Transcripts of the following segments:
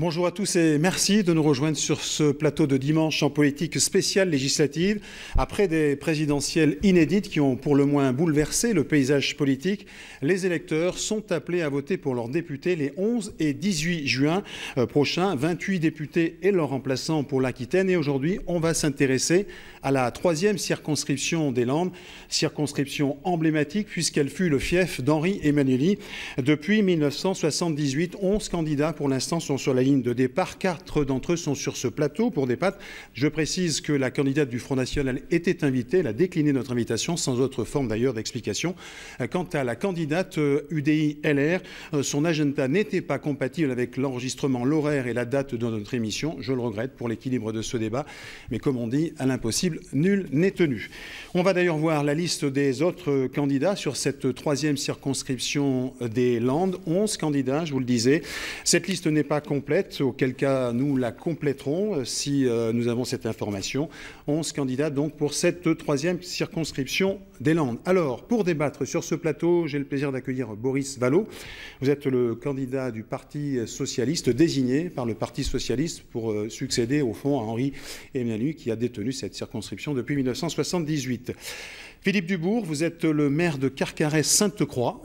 Bonjour à tous et merci de nous rejoindre sur ce plateau de dimanche en politique spéciale législative. Après des présidentielles inédites qui ont pour le moins bouleversé le paysage politique, les électeurs sont appelés à voter pour leurs députés les 11 et 18 juin prochains. 28 députés et leurs remplaçants pour l'Aquitaine. Et aujourd'hui, on va s'intéresser à la 3e circonscription des Landes, circonscription emblématique puisqu'elle fut le fief d'Henri Emmanuelli. Depuis 1978, 11 candidats pour l'instant sont sur la ligne de départ. 4 d'entre eux sont sur ce plateau pour débattre. Je précise que la candidate du Front National était invitée. Elle a décliné notre invitation sans autre forme d'ailleurs d'explication. Quant à la candidate UDI-LR, son agenda n'était pas compatible avec l'enregistrement, l'horaire et la date de notre émission. Je le regrette pour l'équilibre de ce débat. Mais comme on dit, à l'impossible, nul n'est tenu. On va d'ailleurs voir la liste des autres candidats sur cette 3e circonscription des Landes. 11 candidats, je vous le disais. Cette liste n'est pas complète, auquel cas nous la compléterons si nous avons cette information. 11 candidats donc pour cette 3e circonscription des Landes. Alors, pour débattre sur ce plateau, j'ai le plaisir d'accueillir Boris Vallaud. Vous êtes le candidat du Parti socialiste, désigné par le Parti socialiste pour succéder au fond à Henri Emmanuelli qui a détenu cette circonscription depuis 1978. Philippe Dubourg, vous êtes le maire de Carcarès-Sainte-Croix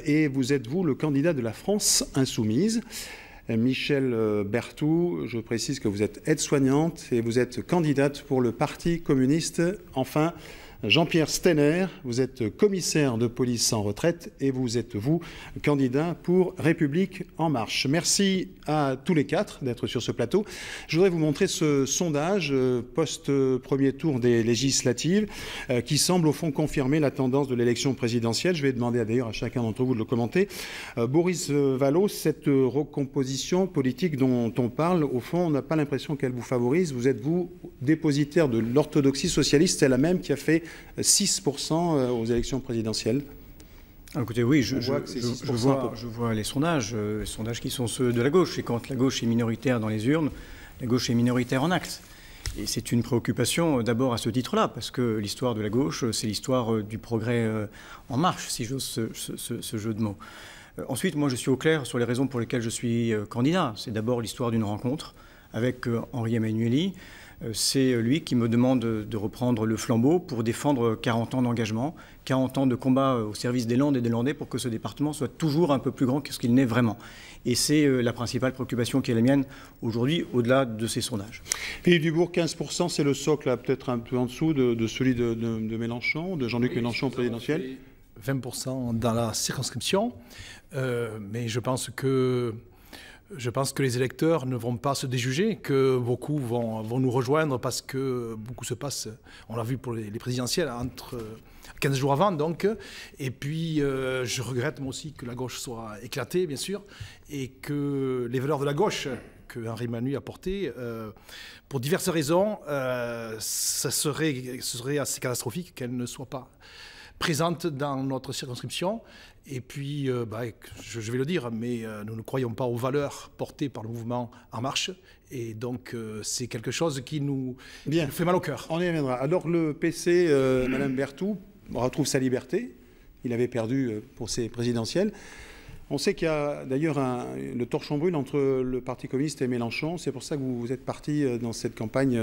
et vous êtes, vous, le candidat de la France insoumise. Michel Berthoud, je précise que vous êtes aide-soignante et vous êtes candidate pour le Parti communiste. Enfin, Jean-Pierre Steiner, vous êtes commissaire de police en retraite et vous êtes, vous, candidat pour République En Marche. Merci à tous les 4 d'être sur ce plateau. Je voudrais vous montrer ce sondage post-premier tour des législatives qui semble au fond confirmer la tendance de l'élection présidentielle. Je vais demander d'ailleurs à chacun d'entre vous de le commenter. Boris Vallaud, cette recomposition politique dont on parle, au fond, on n'a pas l'impression qu'elle vous favorise. Vous êtes, vous, dépositaire de l'orthodoxie socialiste, c'est la même qui a fait 6% aux élections présidentielles. Écoutez, oui, je vois les sondages qui sont ceux de la gauche. Et quand la gauche est minoritaire dans les urnes, la gauche est minoritaire en actes. Et c'est une préoccupation d'abord à ce titre-là, parce que l'histoire de la gauche, c'est l'histoire du progrès en marche, si j'ose ce jeu de mots. Ensuite, moi, je suis au clair sur les raisons pour lesquelles je suis candidat. C'est d'abord l'histoire d'une rencontre avec Henri Emmanuelli. C'est lui qui me demande de reprendre le flambeau pour défendre 40 ans d'engagement, 40 ans de combat au service des Landes et des Landais pour que ce département soit toujours un peu plus grand que ce qu'il n'est vraiment. Et c'est la principale préoccupation qui est la mienne aujourd'hui, au-delà de ces sondages. Philippe Dubourg, 15%, c'est le socle, peut-être un peu en dessous de celui de Mélenchon, de Jean-Luc Mélenchon présidentiel. 20% dans la circonscription, mais je pense que les électeurs ne vont pas se déjuger, que beaucoup vont nous rejoindre parce que beaucoup se passe, on l'a vu pour les présidentielles, entre 15 jours avant donc. Et puis je regrette moi aussi que la gauche soit éclatée, bien sûr, et que les valeurs de la gauche que Henri Emmanuelli a portées, pour diverses raisons, ce serait assez catastrophique qu'elles ne soient pas présentes dans notre circonscription. Et puis, je vais le dire, mais nous ne croyons pas aux valeurs portées par le mouvement En Marche. Et donc, c'est quelque chose qui nous fait mal au cœur. On y reviendra. Alors, le PC, Mme Berthoud, retrouve sa liberté. Il avait perdu pour ses présidentielles. On sait qu'il y a d'ailleurs le torchon brûle entre le Parti communiste et Mélenchon. C'est pour ça que vous êtes parti dans cette campagne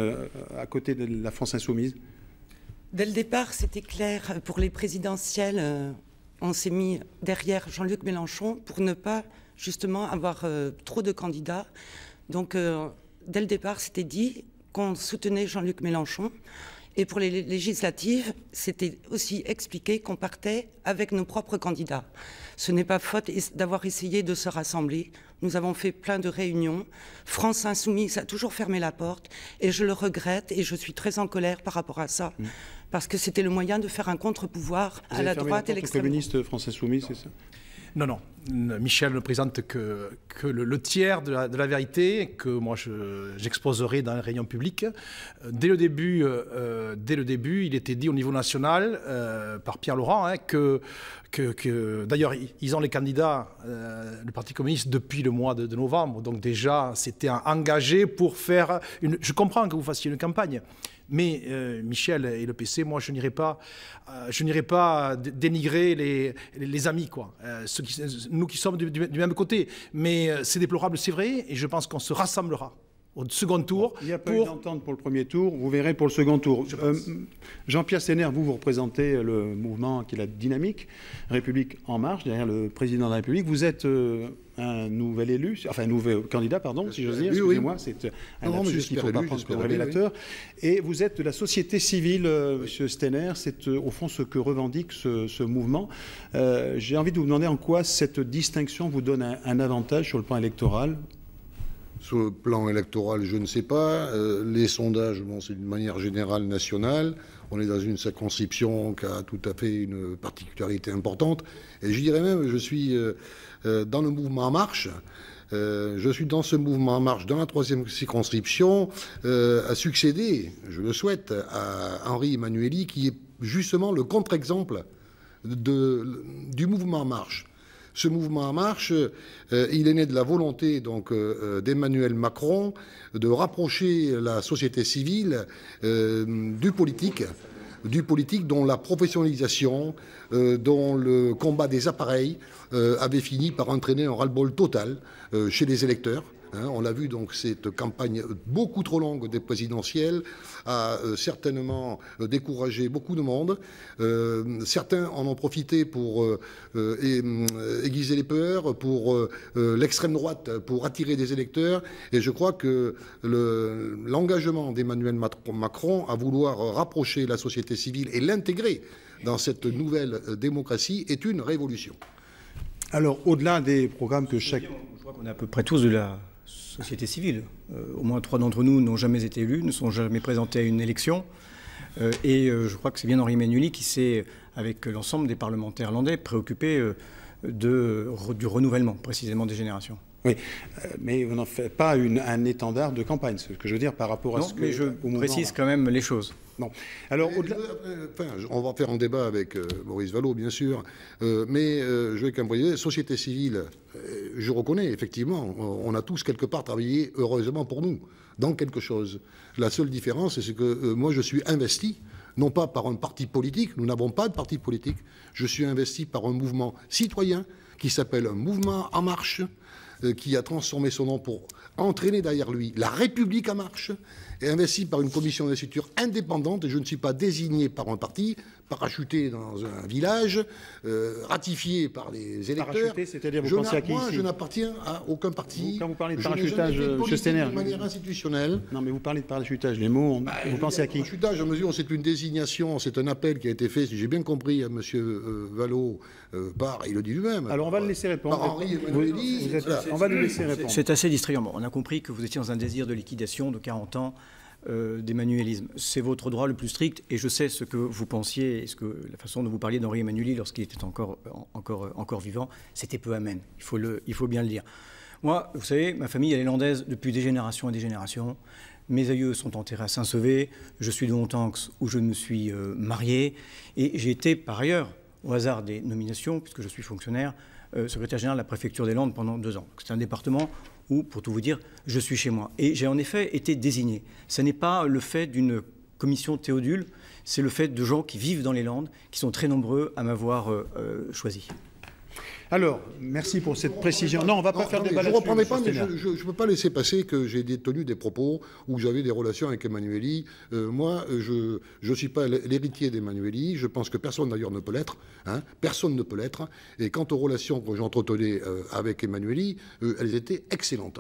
à côté de la France insoumise. Dès le départ, c'était clair. Pour les présidentielles, on s'est mis derrière Jean-Luc Mélenchon pour ne pas justement avoir trop de candidats. Donc, dès le départ, c'était dit qu'on soutenait Jean-Luc Mélenchon. Et pour les législatives, c'était aussi expliqué qu'on partait avec nos propres candidats. Ce n'est pas faute d'avoir essayé de se rassembler. Nous avons fait plein de réunions. France Insoumise a toujours fermé la porte. Et je le regrette et je suis très en colère par rapport à ça. Parce que c'était le moyen de faire un contre-pouvoir à la droite et l'extrême droite. Communiste, France Insoumise, c'est ça? Non, non. Michel ne présente que le tiers de la vérité que moi j'exposerai dans les réunions publiques. Dès le début, il était dit au niveau national par Pierre Laurent que d'ailleurs ils ont les candidats du Parti communiste depuis le mois de novembre. Donc déjà c'était engagé pour faire une. Je comprends que vous fassiez une campagne. Mais Michel et le PC, moi, je n'irai pas dénigrer les amis, quoi. nous qui sommes du même côté. Mais c'est déplorable, c'est vrai, et je pense qu'on se rassemblera au second tour. Il n'y a pas eu d'entente pour le premier tour, vous verrez pour le second tour. Jean-Pierre Séner, vous représentez le mouvement qui est la dynamique, République En Marche, derrière le président de la République. Vous êtes un nouvel élu, enfin un nouvel candidat, pardon, si j'ose dire, excusez-moi, c'est un lapsus qu'il ne faut pas prendre comme révélateur. Et vous êtes de la société civile, M. Steiner, c'est au fond ce que revendique ce mouvement. J'ai envie de vous demander en quoi cette distinction vous donne un avantage sur le plan électoral. Sur le plan électoral, je ne sais pas. Les sondages, bon, c'est d'une manière générale nationale. On est dans une circonscription qui a tout à fait une particularité importante. Et je dirais même, je suis dans le mouvement En Marche. Je suis dans ce mouvement En Marche, dans la 3e circonscription, à succéder, je le souhaite, à Henri Emmanuelli, qui est justement le contre-exemple du mouvement En Marche. Ce mouvement En Marche, il est né de la volonté donc d'Emmanuel Macron de rapprocher la société civile du politique dont la professionnalisation, dont le combat des appareils avait fini par entraîner un ras-le-bol total chez les électeurs. On l'a vu, donc, cette campagne beaucoup trop longue des présidentielles a certainement découragé beaucoup de monde. Certains en ont profité pour aiguiser les peurs, pour l'extrême droite, pour attirer des électeurs. Et je crois que l'engagement d'Emmanuel Macron à vouloir rapprocher la société civile et l'intégrer dans cette nouvelle démocratie est une révolution. Alors, au-delà des programmes que chaque... Je crois qu'on est à peu près tous de la société civile. Au moins 3 d'entre nous n'ont jamais été élus, ne sont jamais présentés à une élection. Et je crois que c'est bien Henri Emmanuelli qui s'est, avec l'ensemble des parlementaires landais, préoccupé du renouvellement, précisément des générations. Oui, mais vous n'en faites pas un étendard de campagne, c'est ce que je veux dire par rapport à ce que... mais je précise quand même les choses. Bon. Alors, on va faire un débat avec Maurice Vallaud, bien sûr, mais je vais quand même préciser, société civile, je reconnais, effectivement, on a tous quelque part travaillé, heureusement pour nous, dans quelque chose. La seule différence, c'est que moi, je suis investi, non pas par un parti politique, nous n'avons pas de parti politique, je suis investi par un mouvement citoyen qui s'appelle un mouvement En Marche, qui a transformé son nom pour entraîner derrière lui la République En Marche, et investi par une commission d'investiture indépendante. Et je ne suis pas désigné par un parti, parachuté dans un village, ratifié par les électeurs. Parachuté, c'est-à-dire vous pensez à qui ici ? Moi, je n'appartiens à aucun parti. Quand vous parlez de parachutage, M. Steiner, de manière institutionnelle. Non, mais vous parlez de parachutage, les mots, vous pensez à qui ? Parachutage, à mesure, c'est une désignation, c'est un appel qui a été fait, si j'ai bien compris, à M. Vallaud, il le dit lui-même. Alors on va le laisser répondre. Par Henri Emmanuelli. On va lui laisser répondre. C'est assez distrayant. Bon, on a compris que vous étiez dans un désir de liquidation de 40 ans d'emmanuélisme. C'est votre droit le plus strict, et je sais ce que vous pensiez, la façon dont vous parliez d'Henri Emmanuelli lorsqu'il était encore vivant, c'était peu amène, il faut bien le dire. Moi, vous savez, ma famille elle est landaise depuis des générations et des générations. Mes aïeux sont enterrés à Saint-Sevé, je suis de Hontanx où je me suis marié, et j'ai été par ailleurs, au hasard des nominations, puisque je suis fonctionnaire, secrétaire général de la préfecture des Landes pendant 2 ans. C'est un département où, pour tout vous dire, je suis chez moi. Et j'ai en effet été désigné. Ce n'est pas le fait d'une commission Théodule, c'est le fait de gens qui vivent dans les Landes, qui sont très nombreux à m'avoir choisi. Alors, merci pour cette précision. Non, on ne va pas faire débat là-dessus. Je ne reprendrai pas, mais je ne peux pas laisser passer que j'ai tenu des propos où j'avais des relations avec Emmanuelli. Moi, je ne suis pas l'héritier d'Emmanuelli. Je pense que personne d'ailleurs ne peut l'être. Personne ne peut l'être. Et quant aux relations que j'entretenais avec Emmanuelli, elles étaient excellentes.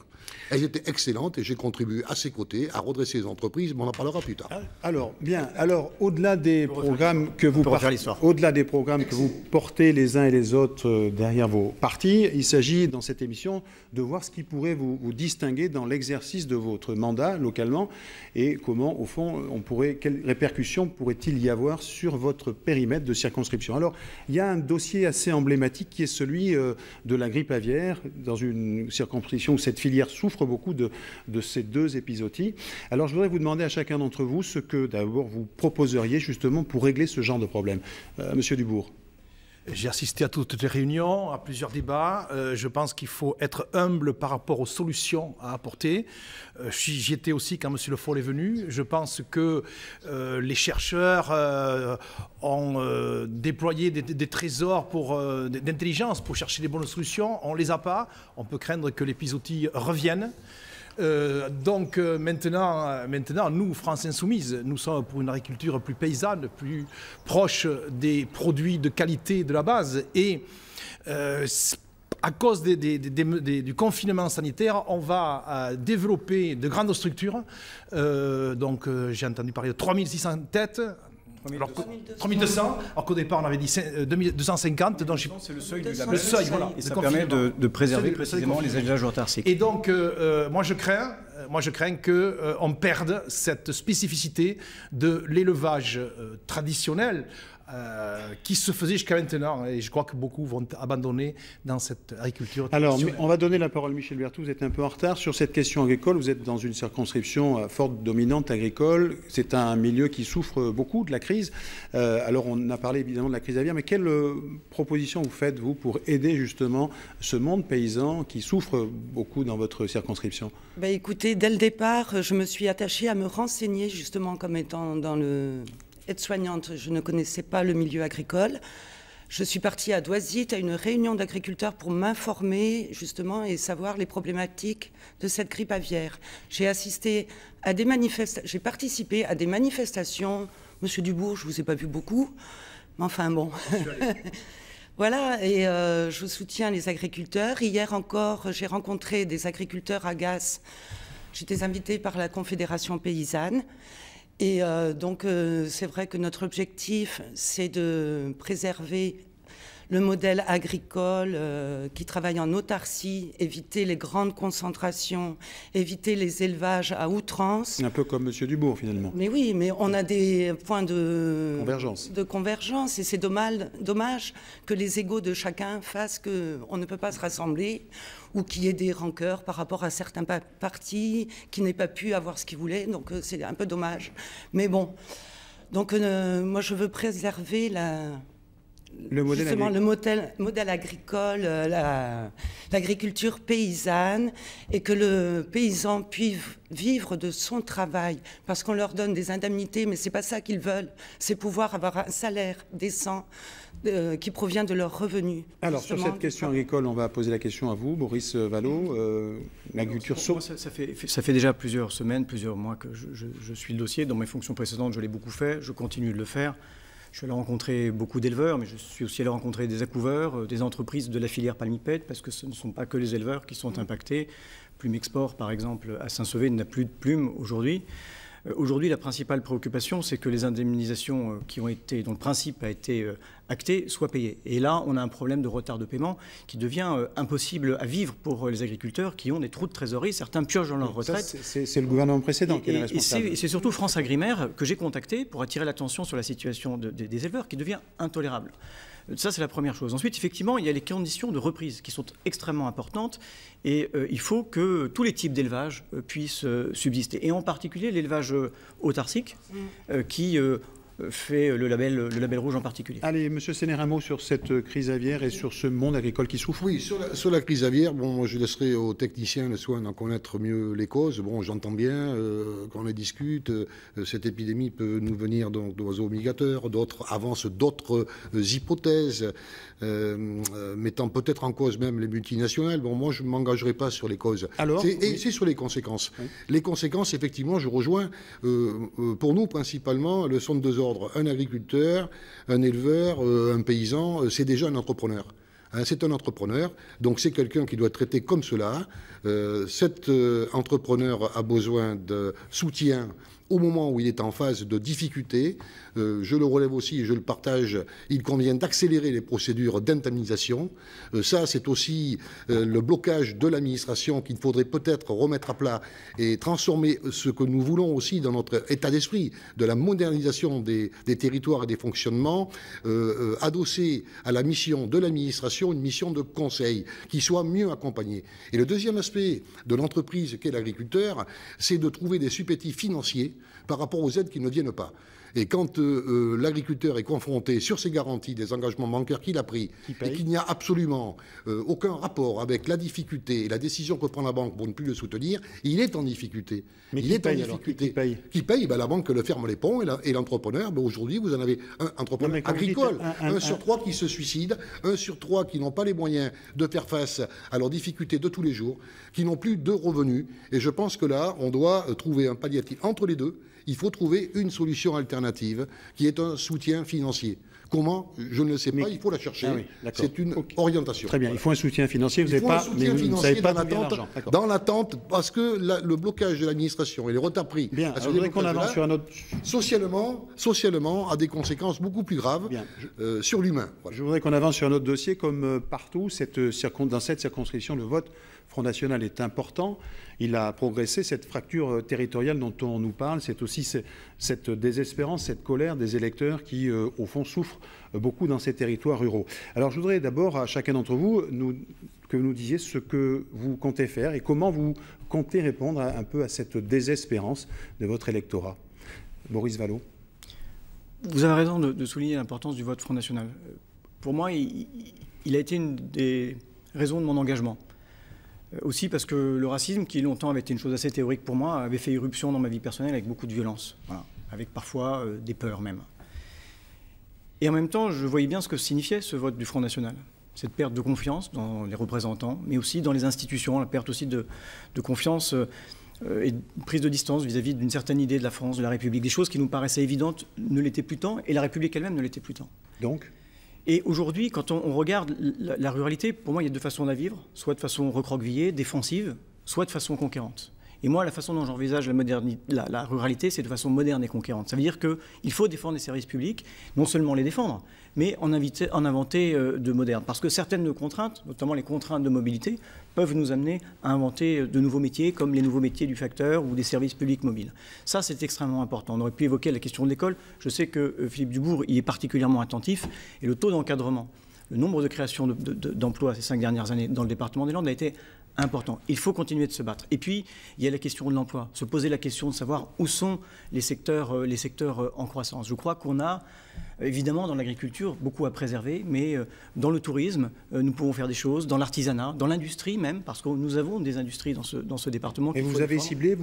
Elles étaient excellentes et j'ai contribué à ses côtés à redresser les entreprises, mais on en parlera plus tard. Alors, bien. Alors, au-delà des programmes que vous portez les uns et les autres derrière vos partis, il s'agit dans cette émission de voir ce qui pourrait vous distinguer dans l'exercice de votre mandat localement et comment, au fond, quelles répercussions pourrait-il y avoir sur votre périmètre de circonscription. Alors, il y a un dossier assez emblématique qui est celui de la grippe aviaire, dans une circonscription où cette filière souffre beaucoup de ces 2 épizooties. Alors, je voudrais vous demander à chacun d'entre vous ce que, d'abord, vous proposeriez justement pour régler ce genre de problème. Monsieur Dubourg. J'ai assisté à toutes les réunions, à plusieurs débats. Je pense qu'il faut être humble par rapport aux solutions à apporter. J'y étais aussi quand M. Le Foll est venu. Je pense que les chercheurs ont déployé des trésors d'intelligence pour chercher les bonnes solutions. On ne les a pas. On peut craindre que l'épizootie revienne. Donc maintenant, nous, France Insoumise, nous sommes pour une agriculture plus paysanne, plus proche des produits de qualité de la base. Et à cause du confinement sanitaire, on va développer de grandes structures. Donc j'ai entendu parler de 3600 têtes. 3200, alors qu'au départ on avait dit 250. C'est le seuil du label. Le seuil, voilà. Et ça permet de préserver précisément les élevages autarciques. Et donc, moi je crains qu'on perde cette spécificité de l'élevage traditionnel qui se faisait jusqu'à maintenant. Et je crois que beaucoup vont abandonner dans cette agriculture. Alors, on va donner la parole à Michel Berthoud. Vous êtes un peu en retard sur cette question agricole. Vous êtes dans une circonscription forte, dominante agricole. C'est un milieu qui souffre beaucoup de la crise. Alors, on a parlé évidemment de la crise aviaire, mais quelle proposition vous faites, vous, pour aider justement ce monde paysan qui souffre beaucoup dans votre circonscription? Écoutez, dès le départ, je me suis attachée à me renseigner justement comme étant dans le... aide-soignante, je ne connaissais pas le milieu agricole. Je suis partie à Doisy à une réunion d'agriculteurs pour m'informer justement et savoir les problématiques de cette grippe aviaire. J'ai assisté à des j'ai participé à des manifestations. Monsieur Dubourg, je ne vous ai pas vu beaucoup, mais enfin bon. Voilà, et je soutiens les agriculteurs. Hier encore, j'ai rencontré des agriculteurs à Gasse. J'étais invitée par la Confédération paysanne. Et donc, c'est vrai que notre objectif, c'est de préserver le modèle agricole qui travaille en autarcie, éviter les grandes concentrations, éviter les élevages à outrance. Un peu comme M. Dubourg, finalement. Mais oui, mais on a des points de convergence. Et c'est dommage que les égos de chacun fassent qu'on ne peut pas se rassembler ou qu'il y ait des rancœurs par rapport à certains partis qui n'aient pas pu avoir ce qu'ils voulaient. Donc c'est un peu dommage. Mais bon, donc moi je veux préserver le modèle agricole, l'agriculture paysanne, et que le paysan puisse vivre de son travail, parce qu'on leur donne des indemnités, mais c'est pas ça qu'ils veulent, c'est pouvoir avoir un salaire décent qui provient de leurs revenus. Alors sur cette question agricole, on va poser la question à vous, Boris Vallaud. L'agriculture ça fait déjà plusieurs semaines, plusieurs mois que je suis le dossier. Dans mes fonctions précédentes, je l'ai beaucoup fait, je continue de le faire. Je suis allé rencontrer beaucoup d'éleveurs, mais je suis aussi allé rencontrer des accouveurs, des entreprises de la filière palmipède, parce que ce ne sont pas que les éleveurs qui sont impactés. Plume Export, par exemple, à Saint-Sevé, n'a plus de plumes aujourd'hui. Aujourd'hui, la principale préoccupation, c'est que les indemnisations dont le principe a été acté soient payées. Et là, on a un problème de retard de paiement qui devient impossible à vivre pour les agriculteurs qui ont des trous de trésorerie. Certains piochent dans leur retraite. C'est le gouvernement précédent qui est responsable. Et c'est surtout France Agrimaire que j'ai contacté pour attirer l'attention sur la situation des éleveurs qui devient intolérable. Ça, c'est la première chose. Ensuite, effectivement, il y a les conditions de reprise qui sont extrêmement importantes et il faut que tous les types d'élevage puissent subsister. Et en particulier l'élevage autarcique qui fait le label rouge en particulier. Allez, Monsieur Séner, un mot sur cette crise aviaire et sur ce monde agricole qui souffre. Oui, sur la crise aviaire, moi je laisserai aux techniciens le soin d'en connaître mieux les causes. Bon, j'entends bien qu'on les discute. Cette épidémie peut nous venir d'oiseaux migrateurs. D'autres avancent d'autres hypothèses, mettant peut-être en cause même les multinationales. Bon, moi je ne m'engagerai pas sur les causes. Alors, c'est sur les conséquences. Oui. Les conséquences, effectivement, je rejoins. Pour nous, principalement, le sont de deux ordres. Un agriculteur, un éleveur, un paysan, c'est déjà un entrepreneur. C'est un entrepreneur, donc c'est quelqu'un qui doit être traité comme cela. Cet entrepreneur a besoin de soutien au moment où il est en phase de difficulté. Je le relève aussi et je le partage, il convient d'accélérer les procédures d'indemnisation. Ça, c'est aussi le blocage de l'administration qu'il faudrait peut-être remettre à plat et transformer ce que nous voulons aussi dans notre état d'esprit, de la modernisation des territoires et des fonctionnements, adossé à la mission de l'administration, une mission de conseil qui soit mieux accompagnée. Et le deuxième aspect de l'entreprise qu'est l'agriculteur, c'est de trouver des supplétifs financiers par rapport aux aides qui ne viennent pas. Et quand l'agriculteur est confronté sur ses garanties des engagements bancaires qu'il a pris et qu'il n'y a absolument aucun rapport avec la difficulté et la décision que prend la banque pour ne plus le soutenir, il est en difficulté. Mais qui paye Qui paye La banque le ferme les ponts et l'entrepreneur. Aujourd'hui, vous en avez un entrepreneur agricole, un sur 3 qui se suicide, 1 sur 3 qui n'ont pas les moyens de faire face à leurs difficultés de tous les jours, qui n'ont plus de revenus. Et je pense que là, on doit trouver un palliatif entre les deux. Il faut trouver une solution alternative qui est un soutien financier. Comment? Je ne le sais pas, il faut la chercher. C'est une orientation. Très bien, il faut un soutien financier, vous ne savez pas dans l'attente, parce que le blocage de l'administration et les retards pris bien, je voudrais qu'on avance sur un autre... socialement, a des conséquences beaucoup plus graves sur l'humain. Voilà. Je voudrais qu'on avance sur un autre dossier, comme partout, dans cette circonscription, le vote Front National est important. Il a progressé, cette fracture territoriale dont on nous parle, c'est aussi cette désespérance, cette colère des électeurs qui, au fond, souffrent beaucoup dans ces territoires ruraux. Alors, je voudrais d'abord, à chacun d'entre vous, que vous nous disiez ce que vous comptez faire et comment vous comptez répondre un peu à cette désespérance de votre électorat. Boris Vallaud. Vous avez raison de souligner l'importance du vote Front National. Pour moi, il a été une des raisons de mon engagement. Aussi parce que le racisme, qui longtemps avait été une chose assez théorique pour moi, avait fait irruption dans ma vie personnelle avec beaucoup de violence, voilà, avec parfois des peurs même. Et en même temps, je voyais bien ce que signifiait ce vote du Front National. Cette perte de confiance dans les représentants, mais aussi dans les institutions, la perte aussi de confiance et de prise de distance vis-à-vis d'une certaine idée de la France, de la République. Des choses qui nous paraissaient évidentes ne l'étaient plus tant, et la République elle-même ne l'était plus tant. Donc ? Et aujourd'hui, quand on regarde la ruralité, pour moi, il y a deux façons de la vivre, soit de façon recroquevillée, défensive, soit de façon conquérante. Et moi, la façon dont j'envisage la ruralité, c'est de façon moderne et conquérante. Ça veut dire qu'il faut défendre les services publics, non seulement les défendre, mais en inventer de modernes. Parce que certaines contraintes, notamment les contraintes de mobilité, peuvent nous amener à inventer de nouveaux métiers, comme les nouveaux métiers du facteur ou des services publics mobiles. Ça, c'est extrêmement important. On aurait pu évoquer la question de l'école. Je sais que Philippe Dubourg y est particulièrement attentif. Et le taux d'encadrement, le nombre de créations d'emplois ces 5 dernières années dans le département des Landes a été important. Il faut continuer de se battre. Et puis, il y a la question de l'emploi. Se poser la question de savoir où sont les secteurs en croissance. Je crois qu'on a, évidemment, dans l'agriculture, beaucoup à préserver, mais dans le tourisme, nous pouvons faire des choses, dans l'artisanat, dans l'industrie même, parce que nous avons des industries dans ce département. Et vous avez ciblé,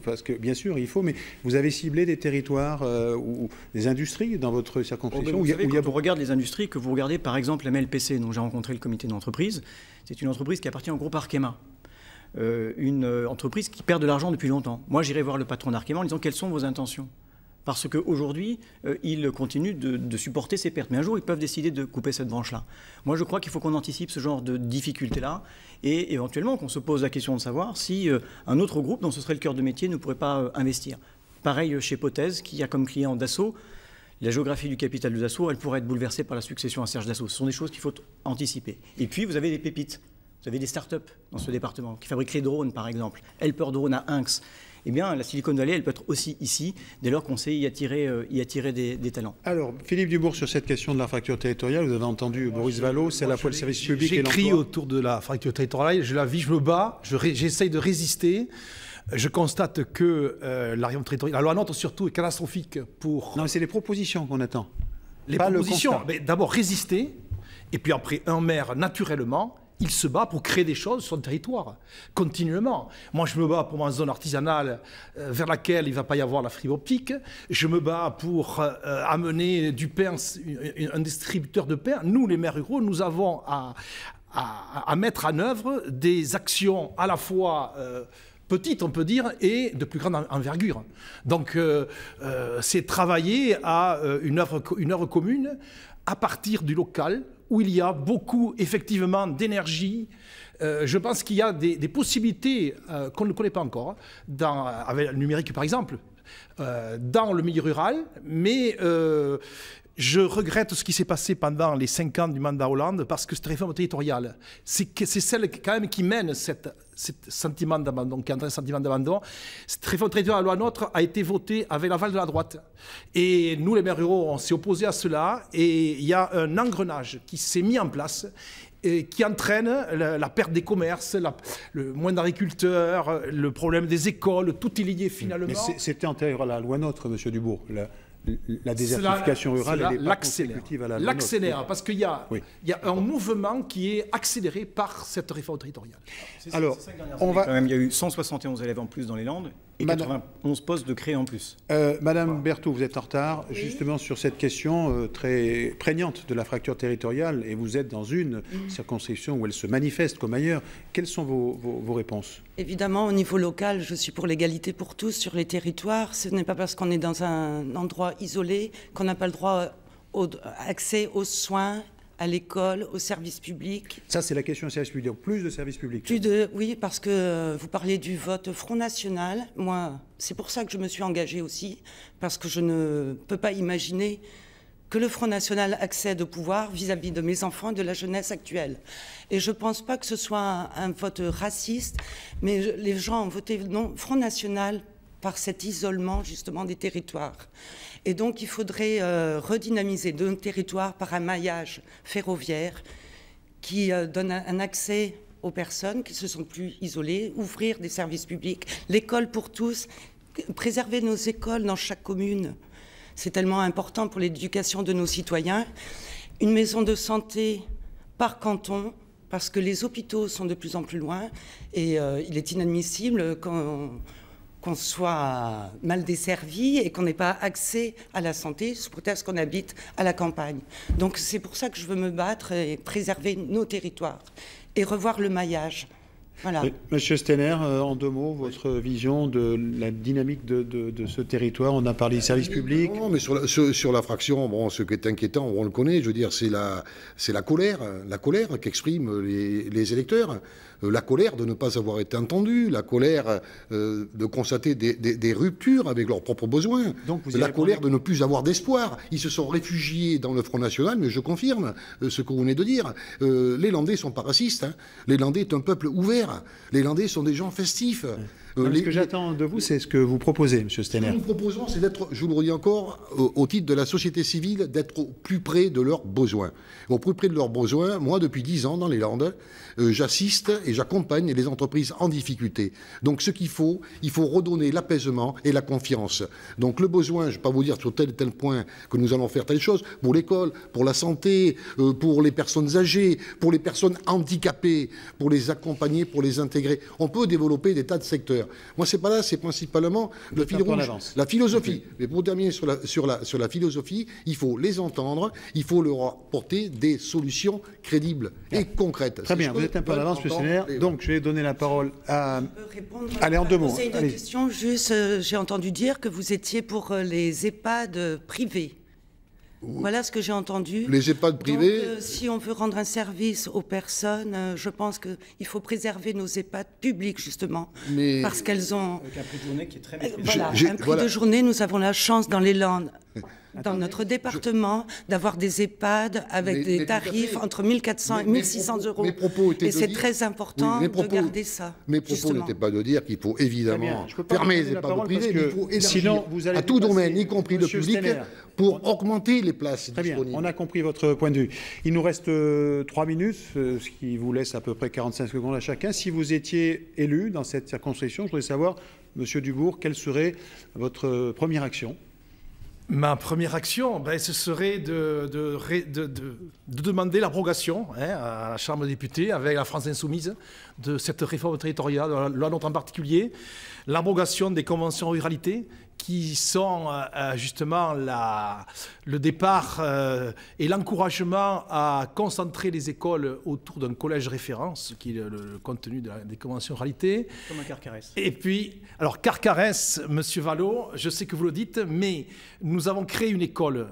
parce que bien sûr, il faut, mais vous avez ciblé des territoires ou des industries dans votre circonscription. Vous savez, quand on regarde les industries, que vous regardez par exemple la MLPC, dont j'ai rencontré le comité d'entreprise, c'est une entreprise qui appartient au groupe Arkema. Une entreprise qui perd de l'argent depuis longtemps. Moi, j'irai voir le patron d'Arkema en disant quelles sont vos intentions. Parce qu'aujourd'hui, ils continuent de supporter ces pertes. Mais un jour, ils peuvent décider de couper cette branche-là. Moi, je crois qu'il faut qu'on anticipe ce genre de difficultés-là et éventuellement qu'on se pose la question de savoir si un autre groupe, dont ce serait le cœur de métier, ne pourrait pas investir. Pareil chez Pothèse, qui a comme client Dassault. La géographie du capital de Dassault, elle pourrait être bouleversée par la succession à Serge Dassault. Ce sont des choses qu'il faut anticiper. Et puis, vous avez des pépites. Vous avez des start-up dans ce département qui fabriquent les drones, par exemple. Helper Drone à Inx. Eh bien, la Silicon Valley, elle peut être aussi ici, dès lors qu'on sait y attirer des talents. Alors, Philippe Dubourg, sur cette question de la fracture territoriale, vous avez entendu Boris Vallaud, c'est à la fois le service public et l'emploi. J'écris autour de la fracture territoriale, je la vis, je me bats, j'essaye de résister. Je constate que la réforme territoriale, la loi NOTRe surtout, est catastrophique pour... Non, mais c'est les propositions qu'on attend. Les propositions, d'abord résister, et puis après, un maire, naturellement, il se bat pour créer des choses sur le territoire, continuellement. Moi, je me bats pour ma zone artisanale vers laquelle il ne va pas y avoir la fibre optique. Je me bats pour amener du pain, un distributeur de pain. Nous, les maires ruraux, nous avons à mettre en œuvre des actions à la fois... petite, on peut dire, et de plus grande envergure. Donc, c'est travailler à une œuvre commune à partir du local, où il y a beaucoup, effectivement, d'énergie. Je pense qu'il y a des possibilités qu'on ne connaît pas encore, avec le numérique, par exemple, dans le milieu rural, mais... je regrette ce qui s'est passé pendant les 5 ans du mandat Hollande parce que cette réforme territoriale, c'est celle quand même qui mène ce sentiment d'abandon, qui entraîne un sentiment d'abandon. Cette réforme territoriale, la loi NOTRe, a été votée avec l'aval de la droite. Et nous, les maires ruraux, on s'est opposés à cela et il y a un engrenage qui s'est mis en place et qui entraîne la perte des commerces, le moins d'agriculteurs, le problème des écoles, tout est lié finalement. Mais c'était antérieur à la loi NOTRe, M. Dubourg. La désertification rurale, elle est pas consécutive à la loi NOTRe. L'accélère, parce qu'il y a un mouvement qui est accéléré par cette réforme territoriale. Alors, il y a eu 171 élèves en plus dans les Landes et 91 postes de créés en plus. Madame Berthaud, vous êtes en retard justement sur cette question très prégnante de la fracture territoriale, et vous êtes dans une circonscription où elle se manifeste comme ailleurs. Quelles sont vos réponses? Évidemment, au niveau local, je suis pour l'égalité pour tous sur les territoires. Ce n'est pas parce qu'on est dans un endroit isolé qu'on n'a pas le droit accès aux soins, à l'école, aux services publics. Ça, c'est la question des services publics. Plus de services publics. Oui, parce que vous parliez du vote Front National. Moi, c'est pour ça que je me suis engagée aussi, parce que je ne peux pas imaginer que le Front National accède au pouvoir vis-à-vis de mes enfants et de la jeunesse actuelle. Et je ne pense pas que ce soit un vote raciste, mais les gens ont voté non Front National par cet isolement justement des territoires. Et donc il faudrait redynamiser nos territoires par un maillage ferroviaire qui donne un accès aux personnes qui se sentent plus isolées, ouvrir des services publics, l'école pour tous, préserver nos écoles dans chaque commune. C'est tellement important pour l'éducation de nos citoyens. Une maison de santé par canton, parce que les hôpitaux sont de plus en plus loin et il est inadmissible qu'on soit mal desservi et qu'on n'ait pas accès à la santé sous prétexte qu'on habite à la campagne. Donc c'est pour ça que je veux me battre et préserver nos territoires et revoir le maillage. Voilà. Monsieur Steiner, en 2 mots, votre vision de la dynamique de ce territoire. On a parlé des services publics. Non, mais sur la fraction, bon, ce qui est inquiétant, on le connaît, je veux dire, c'est la colère qu'expriment les électeurs. La colère de ne pas avoir été entendus, la colère de constater des ruptures avec leurs propres besoins, la colère de ne plus avoir d'espoir. Ils se sont réfugiés dans le Front National, mais je confirme ce que vous venez de dire. Les Landais ne sont pas racistes. Hein. Les Landais est un peuple ouvert. Les Landais sont des gens festifs. Ce que j'attends de vous, c'est ce que vous proposez, M. Steiner. Ce que nous proposons, c'est d'être, je vous le redis encore, au titre de la société civile, d'être au plus près de leurs besoins. Au plus près de leurs besoins, moi, depuis 10 ans, dans les Landes, j'assiste et j'accompagne les entreprises en difficulté. Donc, ce qu'il faut redonner l'apaisement et la confiance. Donc, le besoin, je ne vais pas vous dire sur tel point que nous allons faire telle chose, pour l'école, pour la santé, pour les personnes âgées, pour les personnes handicapées, pour les accompagner, pour les intégrer. On peut développer des tas de secteurs. Moi, c'est pas là, c'est principalement le fil rouge, la philosophie. Mais pour terminer sur la philosophie, il faut les entendre, il faut leur apporter des solutions crédibles et concrètes. Très bien, vous êtes un peu en avance, M. Steiner. Donc, je vais donner la parole à... Allez, en 2 mots. C'est une question, juste, j'ai entendu dire que vous étiez pour les EHPAD privés. Voilà ce que j'ai entendu. Les EHPAD privés... Donc, si on veut rendre un service aux personnes, je pense qu'il faut préserver nos EHPAD publics, justement. Mais... Parce qu'elles ont... Avec un prix de journée qui est très maîtrisé. Voilà, un prix de journée, nous avons la chance dans les Landes, dans notre département, d'avoir des EHPAD avec des tarifs entre 1 400 et 1 600 euros. Et c'est très important de garder ça. Mes propos n'étaient pas de dire qu'il faut évidemment fermer les EHPAD privés, mais il faut élargir à tout domaine, y compris le public, pour augmenter les places disponibles. Très bien, on a compris votre point de vue. Il nous reste 3 minutes, ce qui vous laisse à peu près 45 secondes à chacun. Si vous étiez élu dans cette circonscription, je voudrais savoir, M. Dubourg, quelle serait votre première action? Ma première action, ce serait de demander l'abrogation à la Chambre des députés avec la France insoumise de cette réforme territoriale, de la nôtre en particulier, l'abrogation des conventions ruralité qui sont justement le départ et l'encouragement à concentrer les écoles autour d'un collège référence, qui est le contenu des conventions ruralité. Comme à Carcarès. Et puis, alors Carcarès, Monsieur Vallot, je sais que vous le dites, mais nous avons créé une école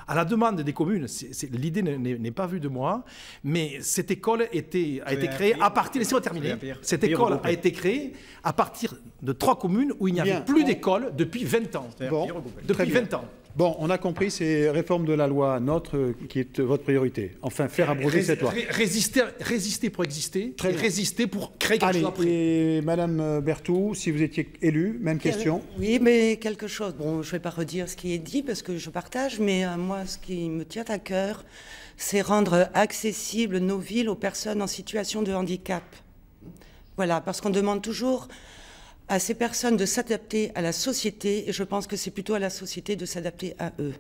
à la demande des communes. L'idée n'est pas vue de moi, mais cette école a été créée à partir... Laissez-moi terminer. Cette école a été créée à partir de 3 communes où il n'y avait plus d'école depuis depuis 20 ans. Bon, depuis 20 ans. Bon, on a compris, c'est réforme de la loi NOTRe qui est votre priorité. Enfin, faire abroger cette loi. Résister pour exister, et résister pour créer quelque chose après. Et Madame Berthoud, si vous étiez élue, même question. Oui, mais quelque chose. Bon, je ne vais pas redire ce qui est dit parce que je partage, mais moi, ce qui me tient à cœur, c'est rendre accessibles nos villes aux personnes en situation de handicap. Voilà, parce qu'on demande toujours à ces personnes de s'adapter à la société, et je pense que c'est plutôt à la société de s'adapter à eux,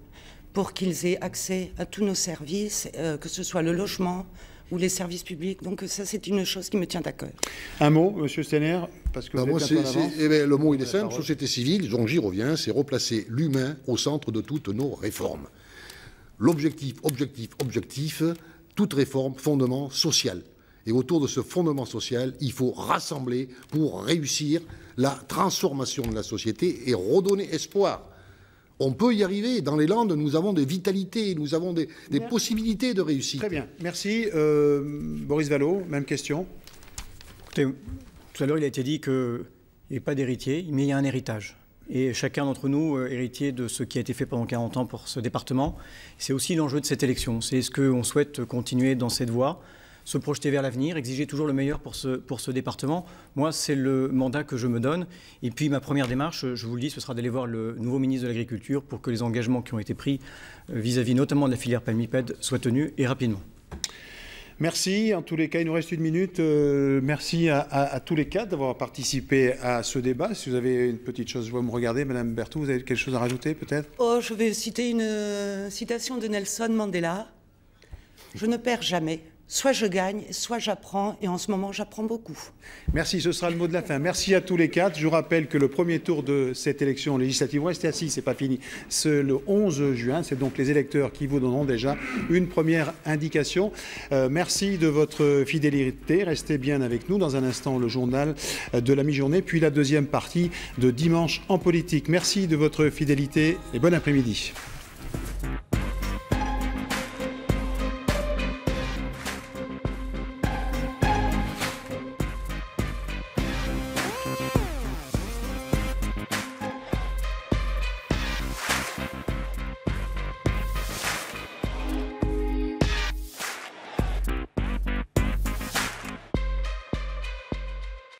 pour qu'ils aient accès à tous nos services, que ce soit le logement ou les services publics. Donc ça, c'est une chose qui me tient à cœur. Un mot, Monsieur Steiner, parce que le mot, il est simple. Société civile, donc j'y reviens, c'est replacer l'humain au centre de toutes nos réformes. L'objectif, toute réforme, fondement social. Et autour de ce fondement social, il faut rassembler pour réussir la transformation de la société et redonner espoir. On peut y arriver. Dans les Landes, nous avons des vitalités, nous avons des possibilités de réussite. Très bien. Merci. Boris Vallaud, même question. Écoutez, tout à l'heure, il a été dit qu'il n'y a pas d'héritier, mais il y a un héritage. Et chacun d'entre nous, héritier de ce qui a été fait pendant 40 ans pour ce département, c'est aussi l'enjeu de cette élection. C'est est-ce qu'on souhaite continuer dans cette voie, se projeter vers l'avenir, exiger toujours le meilleur pour ce département. Moi, c'est le mandat que je me donne. Et puis, ma première démarche, je vous le dis, ce sera d'aller voir le nouveau ministre de l'Agriculture pour que les engagements qui ont été pris vis-à-vis notamment de la filière palmipède soient tenus et rapidement. Merci. En tous les cas, il nous reste 1 minute. Merci à tous les quatre d'avoir participé à ce débat. Si vous avez une petite chose, je vois me regarder. Madame Berthoud, vous avez quelque chose à rajouter peut-être? Je vais citer une citation de Nelson Mandela. « Je ne perds jamais. Soit je gagne, soit j'apprends, et en ce moment, j'apprends beaucoup. » Merci, ce sera le mot de la fin. Merci à tous les quatre. Je vous rappelle que le premier tour de cette élection législative, restez assis, c'est pas fini, c'est le 11 juin. C'est donc les électeurs qui vous donneront déjà une première indication. Merci de votre fidélité. Restez bien avec nous. Dans un instant, le journal de la mi-journée, puis la deuxième partie de Dimanche en politique. Merci de votre fidélité et bon après-midi.